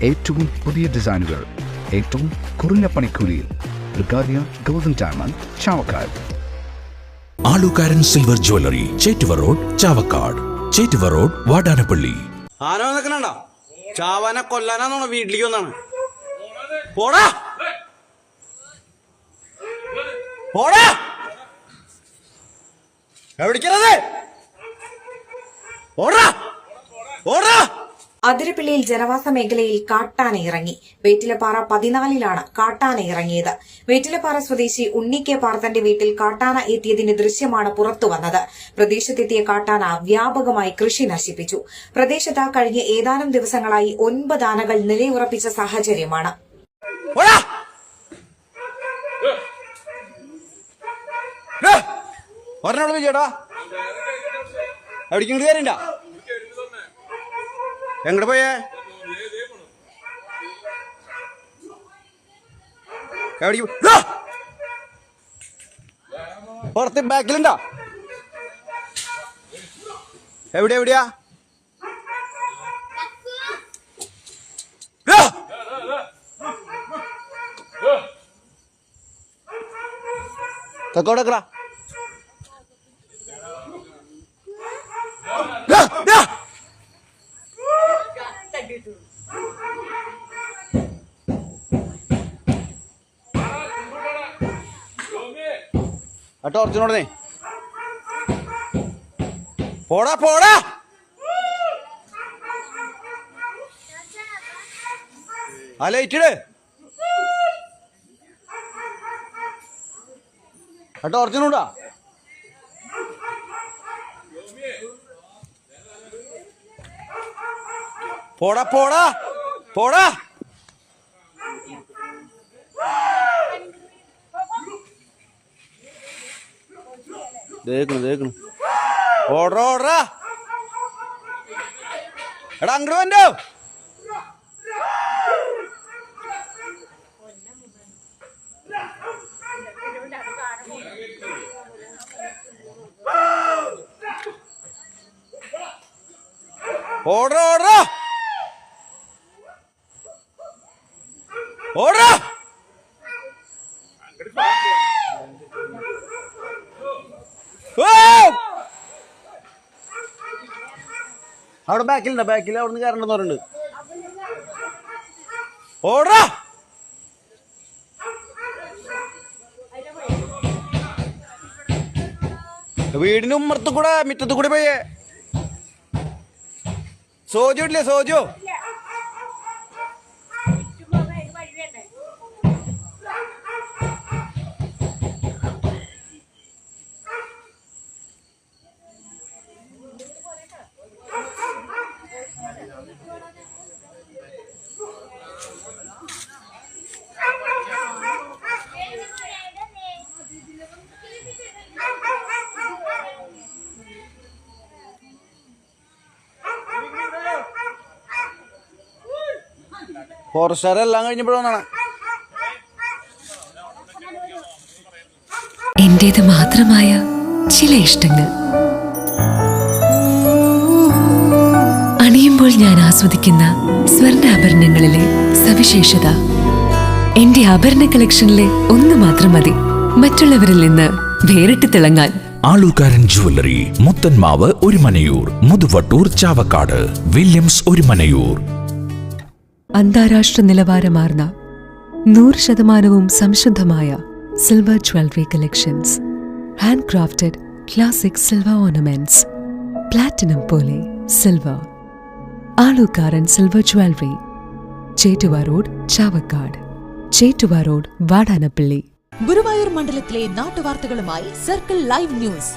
ഏറ്റവും പുതിയ ഡിസൈനുകൾ ഏറ്റവും കുറഞ്ഞ പണിക്കൂലിയിൽ. ബ്രിഗാദിയ golden diamond, Chavakkad. Alukaran silver jewellery, Chettuva road, Chavakkad. Chettuva road, Vadanappally. ആനോ നിൽക്കണണ്ട, ചാവാനെ കൊല്ലാനാന്നോ വീട്ടിലേക്ക് വന്നാണ്. പോടാ പോടാ, എവിടേക്കത്? ഓടാ ഓടാ. അതിരപ്പിള്ളിയിൽ ജനവാസ മേഖലയിൽ കാട്ടാന ഇറങ്ങി. വേറ്റിലപ്പാറ 14-ലാണ് കാട്ടാന ഇറങ്ങിയത്. വേറ്റിലപ്പാറ സ്വദേശി ഉണ്ണി കെ പാർത്തന്റെ വീട്ടിൽ കാട്ടാന എത്തിയതിന്റെ ദൃശ്യമാണ് പുറത്തുവന്നത്. പ്രദേശത്തെത്തിയ കാട്ടാന വ്യാപകമായി കൃഷി നശിപ്പിച്ചു. പ്രദേശത്ത് കഴിഞ്ഞ ഏതാനും ദിവസങ്ങളായി 9 ആനകൾ നിലയുറപ്പിച്ച സാഹചര്യമാണ്. എങ്ങോട്ട് പോയേ? പുറത്ത് ബാക്കിലുണ്ടോ? എവിടെയാ? തെക്കോടക്കടാ. ടോർച്ചിനോടേ പോടാ പോടാ. ആ ലൈറ്റിട്. ആ ടോർച്ചിനോടാ. പോടാ പോടാ പോടാ. ദേക്കണു ഓടറ ഓടറ. എടാ അങ്ങോട്ട് വന്നോ. ഓടറ ഓടറ ഓടറ. അവിടെ ബാക്കിലുണ്ടോ? ബാക്കിൽ അവിടെ നിന്ന് കയറണ്ടെന്ന് പറയുന്നുണ്ട്. ഓടാ. വീടിന് ഉമ്മറത്ത് കൂടെ മുറ്റത്ത് കൂടെ പോയേ. സോജു ഇല്ലേ? സോജു ഫോറസ്റ്റുകാരെല്ലാം കഴിഞ്ഞപ്പോഴാണ്. എന്റേത് മാത്രമായ ചില ഇഷ്ടങ്ങൾ അണിയുമ്പോൾ ഞാൻ ആസ്വദിക്കുന്ന സ്വർണ്ണാഭരണങ്ങളിലെ സവിശേഷത. എന്റെ ആഭരണ കളക്ഷനിലെ ഒന്ന് മാത്രം മതി മറ്റുള്ളവരിൽ നിന്ന് വേറിട്ട് തിളങ്ങാൻ. ആലുകാരൻ ജ്വല്ലറി, മുത്തൻമാവ്, ഒരുമനയൂർ, മുതുവട്ടൂർ, ചാവക്കാട്. വില്യംസ്, ഒരുമനയൂർ. അന്താരാഷ്ട്ര നിലവാരമാർന്ന 100% സംശുദ്ധമായ silver jewellery collections. Handcrafted classic silver ornaments. Platinum പോലെ silver. Alukaran silver jewellery, Chettuva road, Chavakkad. Chettuva road, Vadanappally. Guruvayur മണ്ഡലത്തിലെ നാട്ടുവാർത്തകളുമായി സർക്കിൾ ലൈവ് ന്യൂസ്.